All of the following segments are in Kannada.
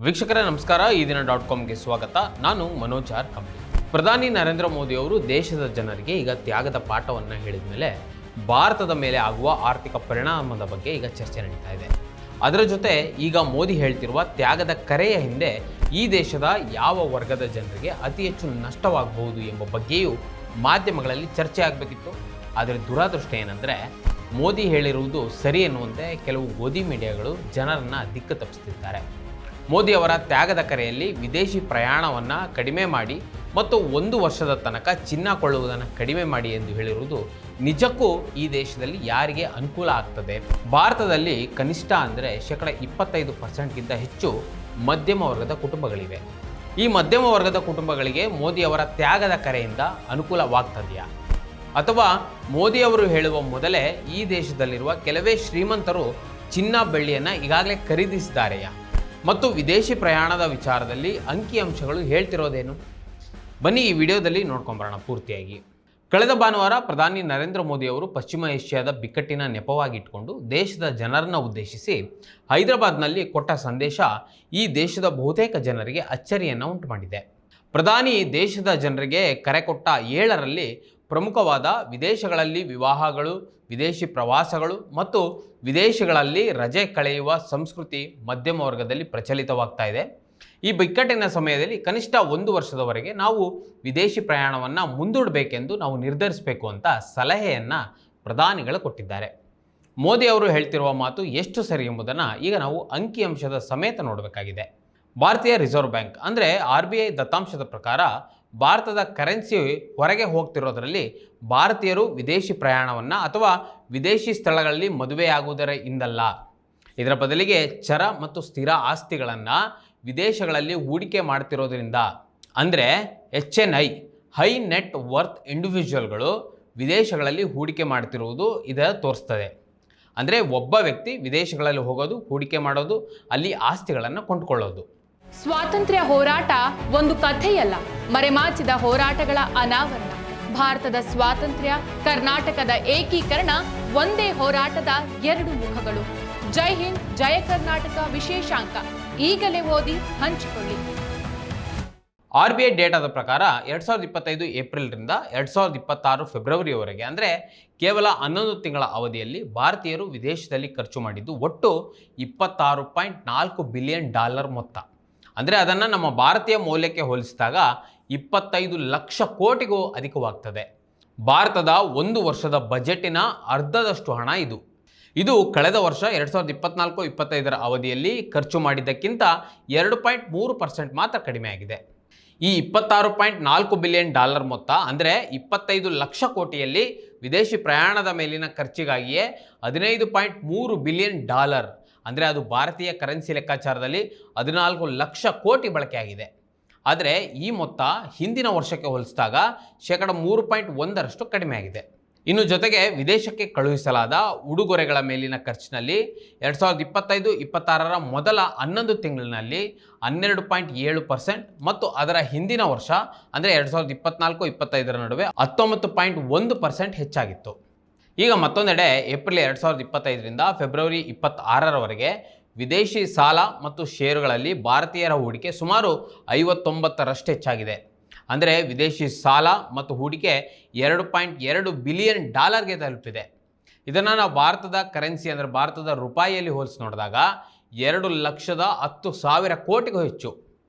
ವೀಕ್ಷಕರೇ ನಮಸ್ಕಾರ. ಈ ದಿನ .comಗೆ ಸ್ವಾಗತ. ನಾನು ಮನೋಜ್ ಆರ್ ಕಂಬಳಿ. ಪ್ರಧಾನಿ ನರೇಂದ್ರ ಮೋದಿ ಅವರು ದೇಶದ ಜನರಿಗೆ ಈಗ ತ್ಯಾಗದ ಪಾಠವನ್ನು ಹೇಳಿದ ಮೇಲೆ ಭಾರತದ ಮೇಲೆ ಆಗುವ ಆರ್ಥಿಕ ಪರಿಣಾಮದ ಬಗ್ಗೆ ಈಗ ಚರ್ಚೆ ನಡೀತಾ ಇದೆ. ಅದರ ಜೊತೆ ಈಗ ಮೋದಿ ಹೇಳ್ತಿರುವ ತ್ಯಾಗದ ಕರೆಯ ಹಿಂದೆ ಈ ದೇಶದ ಯಾವ ವರ್ಗದ ಜನರಿಗೆ ಅತಿ ಹೆಚ್ಚು ನಷ್ಟವಾಗಬಹುದು ಎಂಬ ಬಗ್ಗೆಯೂ ಮಾಧ್ಯಮಗಳಲ್ಲಿ ಚರ್ಚೆ ಆಗಬೇಕಿತ್ತು. ಆದರೆ ದುರಾದೃಷ್ಟ ಏನಂದರೆ ಮೋದಿ ಹೇಳಿರುವುದು ಸರಿ ಎನ್ನುವಂತೆ ಕೆಲವು ಗೋಧಿ ಮೀಡಿಯಾಗಳು ಜನರನ್ನು ದಿಕ್ಕು ತಪ್ಪಿಸುತ್ತಿದ್ದಾರೆ. ಮೋದಿ ಅವರ ತ್ಯಾಗದ ಕರೆಯಲ್ಲಿ ವಿದೇಶಿ ಪ್ರಯಾಣವನ್ನು ಕಡಿಮೆ ಮಾಡಿ ಮತ್ತು 1 ವರ್ಷದ ತನಕ ಚಿನ್ನ ಕೊಳ್ಳುವುದನ್ನು ಕಡಿಮೆ ಮಾಡಿ ಎಂದು ಹೇಳಿರುವುದು ನಿಜಕ್ಕೂ ಈ ದೇಶದಲ್ಲಿ ಯಾರಿಗೆ ಅನುಕೂಲ ಆಗ್ತದೆ? ಭಾರತದಲ್ಲಿ ಕನಿಷ್ಠ ಅಂದರೆ 25%ಗಿಂತ ಹೆಚ್ಚು ಮಧ್ಯಮ ವರ್ಗದ ಕುಟುಂಬಗಳಿವೆ. ಈ ಮಧ್ಯಮ ವರ್ಗದ ಕುಟುಂಬಗಳಿಗೆ ಮೋದಿ ಅವರ ತ್ಯಾಗದ ಕರೆಯಿಂದ ಅನುಕೂಲವಾಗ್ತದೆಯಾ? ಅಥವಾ ಮೋದಿ ಅವರು ಹೇಳುವ ಮೊದಲೇ ಈ ದೇಶದಲ್ಲಿರುವ ಕೆಲವೇ ಶ್ರೀಮಂತರು ಚಿನ್ನ ಬೆಳ್ಳಿಯನ್ನು ಈಗಾಗಲೇ ಖರೀದಿಸಿದ್ದಾರೆಯಾ? ಮತ್ತು ವಿದೇಶಿ ಪ್ರಯಾಣದ ವಿಚಾರದಲ್ಲಿ ಅಂಕಿಅಂಶಗಳು ಹೇಳ್ತಿರೋದೇನು? ಬನ್ನಿ ಈ ವಿಡಿಯೋದಲ್ಲಿ ನೋಡ್ಕೊಂಬರೋಣ ಪೂರ್ತಿಯಾಗಿ. ಕಳೆದ ಭಾನುವಾರ ಪ್ರಧಾನಿ ನರೇಂದ್ರ ಮೋದಿ ಅವರು ಪಶ್ಚಿಮ ಏಷ್ಯಾದ ಬಿಕ್ಕಟ್ಟಿನ ನೆಪವಾಗಿಟ್ಕೊಂಡು ದೇಶದ ಜನರನ್ನು ಉದ್ದೇಶಿಸಿ ಹೈದರಾಬಾದ್ನಲ್ಲಿ ಕೊಟ್ಟ ಸಂದೇಶ ಈ ದೇಶದ ಬಹುತೇಕ ಜನರಿಗೆ ಅಚ್ಚರಿಯನ್ನು ಉಂಟು ಮಾಡಿದೆ. ಪ್ರಧಾನಿ ದೇಶದ ಜನರಿಗೆ ಕರೆ ಕೊಟ್ಟ 7ರಲ್ಲಿ ಪ್ರಮುಖವಾದ ವಿದೇಶಗಳಲ್ಲಿ ವಿವಾಹಗಳು, ವಿದೇಶಿ ಪ್ರವಾಸಗಳು ಮತ್ತು ವಿದೇಶಗಳಲ್ಲಿ ರಜೆ ಕಳೆಯುವ ಸಂಸ್ಕೃತಿ ಮಧ್ಯಮ ವರ್ಗದಲ್ಲಿ ಪ್ರಚಲಿತವಾಗ್ತಾ ಇದೆ. ಈ ಬಿಕ್ಕಟ್ಟಿನ ಸಮಯದಲ್ಲಿ ಕನಿಷ್ಠ 1 ವರ್ಷದವರೆಗೆ ನಾವು ವಿದೇಶಿ ಪ್ರಯಾಣವನ್ನು ಮುಂದೂಡಬೇಕೆಂದು ನಾವು ನಿರ್ಧರಿಸಬೇಕು ಅಂತ ಸಲಹೆಯನ್ನು ಪ್ರಧಾನಿಗಳು ಕೊಟ್ಟಿದ್ದಾರೆ. ಮೋದಿ ಅವರು ಹೇಳ್ತಿರುವ ಮಾತು ಎಷ್ಟು ಸರಿ ಎಂಬುದನ್ನು ಈಗ ನಾವು ಅಂಕಿಅಂಶದ ಸಮೇತ ನೋಡಬೇಕಾಗಿದೆ. ಭಾರತೀಯ ರಿಸರ್ವ್ ಬ್ಯಾಂಕ್ ಅಂದರೆ RBI ದತ್ತಾಂಶದ ಪ್ರಕಾರ ಭಾರತದ ಕರೆನ್ಸಿ ಹೊರಗೆ ಹೋಗ್ತಿರೋದರಲ್ಲಿ ಭಾರತೀಯರು ವಿದೇಶಿ ಪ್ರಯಾಣವನ್ನು ಅಥವಾ ವಿದೇಶಿ ಸ್ಥಳಗಳಲ್ಲಿ ಮದುವೆಯಾಗುವುದರಿಂದಲ್ಲ, ಇದರ ಬದಲಿಗೆ ಚರ ಮತ್ತು ಸ್ಥಿರ ಆಸ್ತಿಗಳನ್ನು ವಿದೇಶಗಳಲ್ಲಿ ಹೂಡಿಕೆ ಮಾಡ್ತಿರೋದ್ರಿಂದ, ಅಂದರೆ HNI ಹೈ ನೆಟ್ ವರ್ತ್ ಇಂಡಿವಿಜುವಲ್ಗಳು ವಿದೇಶಗಳಲ್ಲಿ ಹೂಡಿಕೆ ಮಾಡ್ತಿರುವುದು ಇದರ ತೋರಿಸ್ತದೆ. ಅಂದರೆ ಒಬ್ಬ ವ್ಯಕ್ತಿ ವಿದೇಶಗಳಲ್ಲಿ ಹೋಗೋದು, ಹೂಡಿಕೆ ಮಾಡೋದು, ಅಲ್ಲಿ ಆಸ್ತಿಗಳನ್ನು ಕೊಂಡುಕೊಳ್ಳೋದು. ಸ್ವಾತಂತ್ರ್ಯ ಹೋರಾಟ ಒಂದು ಕಥೆಯಲ್ಲ, ಮರೆಮಾಚಿದ ಹೋರಾಟಗಳ ಅನಾವರಣ. ಭಾರತದ ಸ್ವಾತಂತ್ರ್ಯ, ಕರ್ನಾಟಕದ ಏಕೀಕರಣ ಒಂದೇ ಹೋರಾಟದ 2 ಮುಖಗಳು. ಜೈ ಹಿಂದ್, ಜಯ ಕರ್ನಾಟಕ ವಿಶೇಷಾಂಕ ಈಗಲೇ ಓದಿ ಹಂಚಿಕೊಳ್ಳಿ. RBI ಡೇಟಾದ ಪ್ರಕಾರ 2025 ಏಪ್ರಿಲ್ರಿಂದ 2026 ಫೆಬ್ರವರಿವರೆಗೆ ಅಂದರೆ ಕೇವಲ 11 ತಿಂಗಳ ಅವಧಿಯಲ್ಲಿ ಭಾರತೀಯರು ವಿದೇಶದಲ್ಲಿ ಖರ್ಚು ಮಾಡಿದ್ದು ಒಟ್ಟು $26.4 ಬಿಲಿಯನ್ ಮೊತ್ತ. ಅಂದರೆ ಅದನ್ನು ನಮ್ಮ ಭಾರತೀಯ ಮೌಲ್ಯಕ್ಕೆ ಹೋಲಿಸಿದಾಗ 25 ಲಕ್ಷ ಕೋಟಿಗೂ ಅಧಿಕವಾಗ್ತದೆ. ಭಾರತದ 1 ವರ್ಷದ ಬಜೆಟಿನ ಅರ್ಧದಷ್ಟು ಹಣ ಇದು ಕಳೆದ ವರ್ಷ 2024-25 ಅವಧಿಯಲ್ಲಿ ಖರ್ಚು ಮಾಡಿದ್ದಕ್ಕಿಂತ 2.3% ಮಾತ್ರ ಕಡಿಮೆ ಆಗಿದೆ. ಈ $26.4 ಬಿಲಿಯನ್ ಮೊತ್ತ ಅಂದರೆ 25 ಲಕ್ಷ ಕೋಟಿಯಲ್ಲಿ ವಿದೇಶಿ ಪ್ರಯಾಣದ ಮೇಲಿನ ಖರ್ಚಿಗಾಗಿಯೇ $15.3 ಬಿಲಿಯನ್, ಅಂದರೆ ಅದು ಭಾರತೀಯ ಕರೆನ್ಸಿ ಲೆಕ್ಕಾಚಾರದಲ್ಲಿ 14 ಲಕ್ಷ ಕೋಟಿ ಬಳಕೆಯಾಗಿದೆ. ಆದರೆ ಈ ಮೊತ್ತ ಹಿಂದಿನ ವರ್ಷಕ್ಕೆ ಹೋಲಿಸಿದಾಗ 3.1% ಕಡಿಮೆ ಆಗಿದೆ. ಇನ್ನು ಜೊತೆಗೆ ವಿದೇಶಕ್ಕೆ ಕಳುಹಿಸಲಾದ ಉಡುಗೊರೆಗಳ ಮೇಲಿನ ಖರ್ಚಿನಲ್ಲಿ 2025-26 ಮೊದಲ 11 ತಿಂಗಳಿನಲ್ಲಿ 12.7% ಮತ್ತು ಅದರ ಹಿಂದಿನ ವರ್ಷ ಅಂದರೆ 2024-25 ನಡುವೆ 19.1% ಹೆಚ್ಚಾಗಿತ್ತು. ಈಗ ಮತ್ತೊಂದೆಡೆ ಏಪ್ರಿಲ್ 2025ರಿಂದ ಫೆಬ್ರವರಿ 26ರವರೆಗೆ ವಿದೇಶಿ ಸಾಲ ಮತ್ತು ಷೇರುಗಳಲ್ಲಿ ಭಾರತೀಯರ ಹೂಡಿಕೆ ಸುಮಾರು 59% ಹೆಚ್ಚಾಗಿದೆ. ಅಂದರೆ ವಿದೇಶಿ ಸಾಲ ಮತ್ತು ಹೂಡಿಕೆ $2.2 ಬಿಲಿಯನ್ ತಲುಪಿದೆ. ಇದನ್ನು ನಾವು ಭಾರತದ ಕರೆನ್ಸಿ ಅಂದರೆ ಭಾರತದ ರೂಪಾಯಿಯಲ್ಲಿ ಹೋಲಿಸಿ ನೋಡಿದಾಗ 2,10,000 ಕೋಟಿಗೂ ಹೆಚ್ಚು.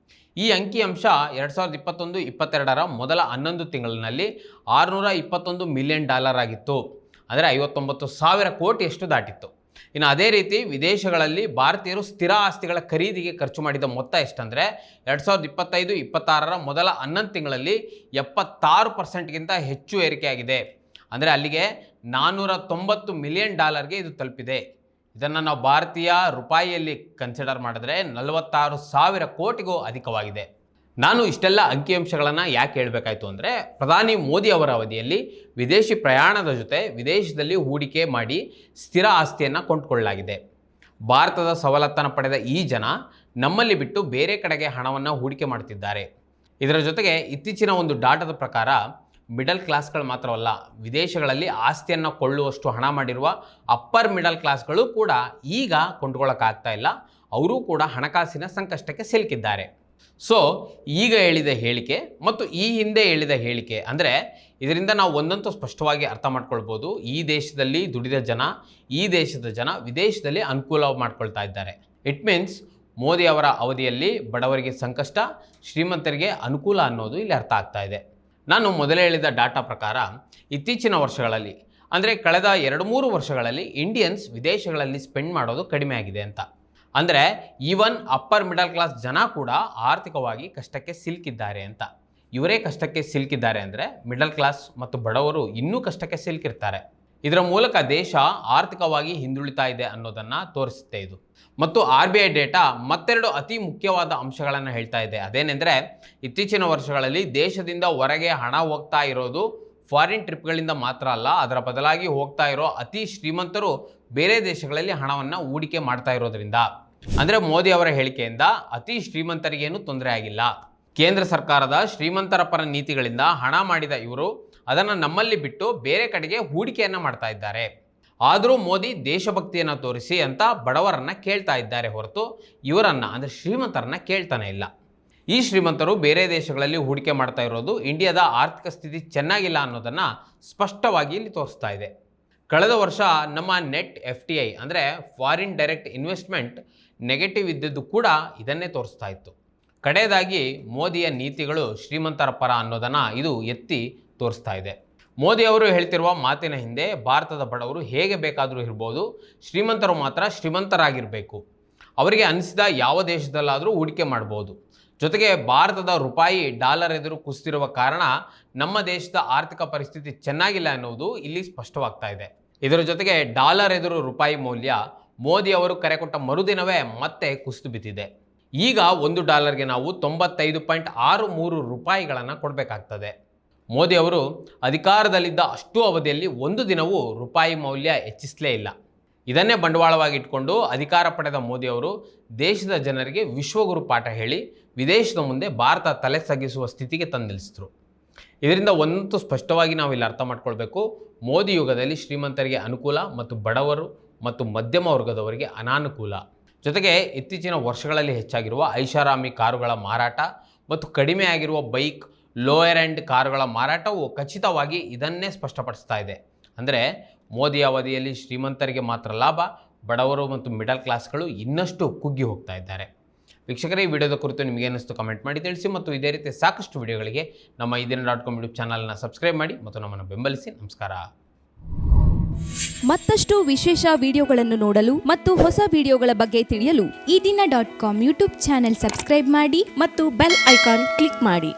ಈ ಅಂಕಿಅಂಶ 2021-22 ಮೊದಲ 11 ತಿಂಗಳಿನಲ್ಲಿ $621 ಮಿಲಿಯನ್ ಆಗಿತ್ತು, ಅಂದರೆ 59,000 ಕೋಟಿಯಷ್ಟು ದಾಟಿತ್ತು. ಇನ್ನು ಅದೇ ರೀತಿ ವಿದೇಶಗಳಲ್ಲಿ ಭಾರತೀಯರು ಸ್ಥಿರ ಆಸ್ತಿಗಳ ಖರೀದಿಗೆ ಖರ್ಚು ಮಾಡಿದ ಮೊತ್ತ ಎಷ್ಟಂದರೆ 2025-26 ಮೊದಲ 11 ತಿಂಗಳಲ್ಲಿ 76%ಗಿಂತ ಹೆಚ್ಚು ಏರಿಕೆಯಾಗಿದೆ. ಅಂದರೆ ಅಲ್ಲಿಗೆ $490 ಮಿಲಿಯನ್ ಇದು ತಲುಪಿದೆ. ಇದನ್ನು ನಾವು ಭಾರತೀಯ ರೂಪಾಯಿಯಲ್ಲಿ ಕನ್ಸಿಡರ್ ಮಾಡಿದ್ರೆ 46,000 ಕೋಟಿಗೂ ಅಧಿಕವಾಗಿದೆ. ನಾನು ಇಷ್ಟೆಲ್ಲ ಅಂಕಿಅಂಶಗಳನ್ನು ಯಾಕೆ ಹೇಳಬೇಕಾಯಿತು ಅಂದರೆ ಪ್ರಧಾನಿ ಮೋದಿ ಅವರ ಅವಧಿಯಲ್ಲಿ ವಿದೇಶಿ ಪ್ರಯಾಣದ ಜೊತೆ ವಿದೇಶದಲ್ಲಿ ಹೂಡಿಕೆ ಮಾಡಿ ಸ್ಥಿರ ಆಸ್ತಿಯನ್ನು ಕೊಂಡುಕೊಳ್ಳಲಾಗಿದೆ. ಭಾರತದ ಸವಲತ್ತನ್ನು ಪಡೆದ ಈ ಜನ ನಮ್ಮಲ್ಲಿ ಬಿಟ್ಟು ಬೇರೆ ಕಡೆಗೆ ಹಣವನ್ನು ಹೂಡಿಕೆ ಮಾಡ್ತಿದ್ದಾರೆ. ಇದರ ಜೊತೆಗೆ ಇತ್ತೀಚಿನ ಒಂದು ಡಾಟಾದ ಪ್ರಕಾರ ಮಿಡಲ್ ಕ್ಲಾಸ್ಗಳು ಮಾತ್ರವಲ್ಲ, ವಿದೇಶಗಳಲ್ಲಿ ಆಸ್ತಿಯನ್ನು ಕೊಳ್ಳುವಷ್ಟು ಹಣ ಮಾಡಿರುವ ಅಪ್ಪರ್ ಮಿಡಲ್ ಕ್ಲಾಸ್ಗಳು ಕೂಡ ಈಗ ಕೊಂಡುಕೊಳ್ಳೋಕ್ಕಾಗ್ತಾ ಇಲ್ಲ. ಅವರೂ ಕೂಡ ಹಣಕಾಸಿನ ಸಂಕಷ್ಟಕ್ಕೆ ಸಿಲುಕಿದ್ದಾರೆ. ಸೊ ಈಗ ಹೇಳಿದ ಹೇಳಿಕೆ ಮತ್ತು ಈ ಹಿಂದೆ ಹೇಳಿದ ಹೇಳಿಕೆ ಅಂದರೆ ಇದರಿಂದ ನಾವು ಒಂದಂತೂ ಸ್ಪಷ್ಟವಾಗಿ ಅರ್ಥ ಮಾಡ್ಕೊಳ್ಬೋದು, ಈ ದೇಶದಲ್ಲಿ ದುಡಿದ ಜನ, ಈ ದೇಶದ ಜನ ವಿದೇಶದಲ್ಲಿ ಅನುಕೂಲ ಮಾಡ್ಕೊಳ್ತಾ ಇದ್ದಾರೆ. ಇಟ್ ಮೀನ್ಸ್ ಮೋದಿ ಅವರ ಅವಧಿಯಲ್ಲಿ ಬಡವರಿಗೆ ಸಂಕಷ್ಟ, ಶ್ರೀಮಂತರಿಗೆ ಅನುಕೂಲ ಅನ್ನೋದು ಇಲ್ಲಿ ಅರ್ಥ ಆಗ್ತಾ ಇದೆ. ನಾನು ಮೊದಲೇ ಹೇಳಿದ ಡಾಟಾ ಪ್ರಕಾರ ಇತ್ತೀಚಿನ ವರ್ಷಗಳಲ್ಲಿ ಅಂದರೆ ಕಳೆದ 2-3 ವರ್ಷಗಳಲ್ಲಿ ಇಂಡಿಯನ್ಸ್ ವಿದೇಶಗಳಲ್ಲಿ ಸ್ಪೆಂಡ್ ಮಾಡೋದು ಕಡಿಮೆ ಆಗಿದೆ ಅಂತ. ಅಂದರೆ ಈವನ್ ಅಪ್ಪರ್ ಮಿಡಲ್ ಕ್ಲಾಸ್ ಜನ ಕೂಡ ಆರ್ಥಿಕವಾಗಿ ಕಷ್ಟಕ್ಕೆ ಸಿಲುಕಿದ್ದಾರೆ ಅಂತ. ಇವರೇ ಕಷ್ಟಕ್ಕೆ ಸಿಲುಕಿದ್ದಾರೆ ಅಂದರೆ ಮಿಡಲ್ ಕ್ಲಾಸ್ ಮತ್ತು ಬಡವರು ಇನ್ನೂ ಕಷ್ಟಕ್ಕೆ ಸಿಲುಕಿರ್ತಾರೆ. ಇದರ ಮೂಲಕ ದೇಶ ಆರ್ಥಿಕವಾಗಿ ಹಿಂದುಳಿತಾ ಇದೆ ಅನ್ನೋದನ್ನು ತೋರಿಸುತ್ತೆ ಇದು. ಮತ್ತು RBI ಡೇಟಾ ಮತ್ತೆರಡು ಅತಿ ಮುಖ್ಯವಾದ ಅಂಶಗಳನ್ನು ಹೇಳ್ತಾ ಇದೆ. ಅದೇನೆಂದರೆ ಇತ್ತೀಚಿನ ವರ್ಷಗಳಲ್ಲಿ ದೇಶದಿಂದ ಹೊರಗೆ ಹಣ ಹೋಗ್ತಾ ಇರೋದು ಫಾರಿನ್ ಟ್ರಿಪ್ಗಳಿಂದ ಮಾತ್ರ ಅಲ್ಲ, ಅದರ ಬದಲಾಗಿ ಹೋಗ್ತಾ ಇರೋ ಅತಿ ಶ್ರೀಮಂತರು ಬೇರೆ ದೇಶಗಳಲ್ಲಿ ಹಣವನ್ನು ಹೂಡಿಕೆ ಮಾಡ್ತಾ ಇರೋದ್ರಿಂದ. ಅಂದರೆ ಮೋದಿ ಅವರ ಹೇಳಿಕೆಯಿಂದ ಅತಿ ಶ್ರೀಮಂತರಿಗೇನು ತೊಂದರೆ ಆಗಿಲ್ಲ. ಕೇಂದ್ರ ಸರ್ಕಾರದ ಶ್ರೀಮಂತರ ಪರ ನೀತಿಗಳಿಂದ ಹಣ ಮಾಡಿದ ಇವರು ಅದನ್ನು ನಮ್ಮಲ್ಲಿ ಬಿಟ್ಟು ಬೇರೆ ಕಡೆಗೆ ಹೂಡಿಕೆಯನ್ನು ಮಾಡ್ತಾ ಇದ್ದಾರೆ. ಆದರೂ ಮೋದಿ ದೇಶಭಕ್ತಿಯನ್ನು ತೋರಿಸಿ ಅಂತ ಬಡವರನ್ನು ಕೇಳ್ತಾ ಇದ್ದಾರೆ ಹೊರತು ಇವರನ್ನು ಅಂದರೆ ಶ್ರೀಮಂತರನ್ನು ಕೇಳ್ತಾನೆ ಇಲ್ಲ. ಈ ಶ್ರೀಮಂತರು ಬೇರೆ ದೇಶಗಳಲ್ಲಿ ಹೂಡಿಕೆ ಮಾಡ್ತಾ ಇರೋದು ಇಂಡಿಯಾದ ಆರ್ಥಿಕ ಸ್ಥಿತಿ ಚೆನ್ನಾಗಿಲ್ಲ ಅನ್ನೋದನ್ನು ಸ್ಪಷ್ಟವಾಗಿ ಇಲ್ಲಿ ತೋರಿಸ್ತಾ ಇದೆ. ಕಳೆದ ವರ್ಷ ನಮ್ಮ ನೆಟ್ FDI ಅಂದರೆ ಫಾರಿನ್ ಡೈರೆಕ್ಟ್ ಇನ್ವೆಸ್ಟ್ಮೆಂಟ್ ನೆಗೆಟಿವ್ ಇದ್ದದ್ದು ಕೂಡ ಇದನ್ನೇ ತೋರಿಸ್ತಾ ಇತ್ತು. ಕಡೆಯದಾಗಿ ಮೋದಿಯ ನೀತಿಗಳು ಶ್ರೀಮಂತರ ಪರ ಅನ್ನೋದನ್ನು ಇದು ಎತ್ತಿ ತೋರಿಸ್ತಾ ಇದೆ. ಮೋದಿ ಅವರು ಹೇಳ್ತಿರುವ ಮಾತಿನ ಹಿಂದೆ ಭಾರತದ ಬಡವರು ಹೇಗೆ ಬೇಕಾದರೂ ಇರ್ಬೋದು, ಶ್ರೀಮಂತರು ಮಾತ್ರ ಶ್ರೀಮಂತರಾಗಿರಬೇಕು, ಅವರಿಗೆ ಅನಿಸಿದ ಯಾವ ದೇಶದಲ್ಲಾದರೂ ಹೂಡಿಕೆ ಮಾಡ್ಬೋದು. ಜೊತೆಗೆ ಭಾರತದ ರೂಪಾಯಿ ಡಾಲರ್ ಎದುರು ಕುಸಿದಿರುವ ಕಾರಣ ನಮ್ಮ ದೇಶದ ಆರ್ಥಿಕ ಪರಿಸ್ಥಿತಿ ಚೆನ್ನಾಗಿಲ್ಲ ಎನ್ನುವುದು ಇಲ್ಲಿ ಸ್ಪಷ್ಟವಾಗ್ತಾ ಇದೆ. ಇದರ ಜೊತೆಗೆ ಡಾಲರ್ ಎದುರು ರೂಪಾಯಿ ಮೌಲ್ಯ ಮೋದಿ ಅವರು ಕರೆ ಕೊಟ್ಟ ಮರುದಿನವೇ ಮತ್ತೆ ಕುಸಿದು ಬಿದ್ದಿದೆ. ಈಗ $1ಗೆ ನಾವು 95.63 ರೂಪಾಯಿಗಳನ್ನು ಕೊಡಬೇಕಾಗ್ತದೆ. ಮೋದಿ ಅವರು ಅಧಿಕಾರದಲ್ಲಿದ್ದ ಅಷ್ಟು ಅವಧಿಯಲ್ಲಿ ಒಂದು ದಿನವೂ ರೂಪಾಯಿ ಮೌಲ್ಯ ಹೆಚ್ಚಿಸಲೇ ಇಲ್ಲ. ಇದನ್ನೇ ಬಂಡವಾಳವಾಗಿ ಇಟ್ಕೊಂಡು ಅಧಿಕಾರ ಪಡೆದ ಮೋದಿ ಅವರು ದೇಶದ ಜನರಿಗೆ ವಿಶ್ವಗುರು ಪಾಠ ಹೇಳಿ ವಿದೇಶದ ಮುಂದೆ ಭಾರತ ತಲೆ ತಗ್ಗಿಸುವ ಸ್ಥಿತಿಗೆ ತಂದಿಳಿಸಿದ್ರು. ಇದರಿಂದ ಒಂದಂತೂ ಸ್ಪಷ್ಟವಾಗಿ ನಾವು ಇಲ್ಲಿ ಅರ್ಥ ಮಾಡ್ಕೊಳ್ಬೇಕು, ಮೋದಿ ಯುಗದಲ್ಲಿ ಶ್ರೀಮಂತರಿಗೆ ಅನುಕೂಲ ಮತ್ತು ಬಡವರು ಮತ್ತು ಮಧ್ಯಮ ವರ್ಗದವರಿಗೆ ಅನಾನುಕೂಲ. ಜೊತೆಗೆ ಇತ್ತೀಚಿನ ವರ್ಷಗಳಲ್ಲಿ ಹೆಚ್ಚಾಗಿರುವ ಐಷಾರಾಮಿ ಕಾರುಗಳ ಮಾರಾಟ ಮತ್ತು ಕಡಿಮೆ ಆಗಿರುವ ಬೈಕ್, ಲೋಯರ್ ಎಂಡ್ ಕಾರುಗಳ ಮಾರಾಟವು ಖಚಿತವಾಗಿ ಇದನ್ನೇ ಸ್ಪಷ್ಟಪಡಿಸ್ತಾ ಇದೆ. ಅಂದರೆ ಮೋದಿ ಅವಧಿಯಲ್ಲಿ ಶ್ರೀಮಂತರಿಗೆ ಮಾತ್ರ ಲಾಭ, ಬಡವರು ಮತ್ತು ಮಿಡಲ್ ಕ್ಲಾಸ್ಗಳು ಇನ್ನಷ್ಟು ಕುಗ್ಗಿ ಹೋಗ್ತಾ ಇದ್ದಾರೆ. ವೀಕ್ಷಕರೇ, ಈ ವಿಡಿಯೋದ ಕುರಿತು ನಿಮಗೆ ಏನಿಸ್ತು ಕಮೆಂಟ್ ಮಾಡಿ ತಿಳಿಸಿ ಮತ್ತು ಇದೇ ರೀತಿ ಸಾಕಷ್ಟು ವಿಡಿಯೋಗಳಿಗೆ ನಮ್ಮ ಇದೀನ.com ಯೂಟ್ಯೂಬ್ ಚಾನಲ್ನ ಸಬ್ಸ್ಕ್ರೈಬ್ ಮಾಡಿ ಮತ್ತು ನಮ್ಮನ್ನು ಬೆಂಬಲಿಸಿ. ನಮಸ್ಕಾರ. ಮತ್ತಷ್ಟು ವಿಶೇಷ ವಿಡಿಯೋಗಳನ್ನು ನೋಡಲು ಮತ್ತು ಹೊಸ ವಿಡಿಯೋಗಳ ಬಗ್ಗೆ ತಿಳಿಯಲು ಇದೀನ.com ಯೂಟ್ಯೂಬ್ ಚಾನೆಲ್ ಸಬ್ಸ್ಕ್ರೈಬ್ ಮಾಡಿ ಮತ್ತು ಬೆಲ್ ಐಕಾನ್ ಕ್ಲಿಕ್ ಮಾಡಿ.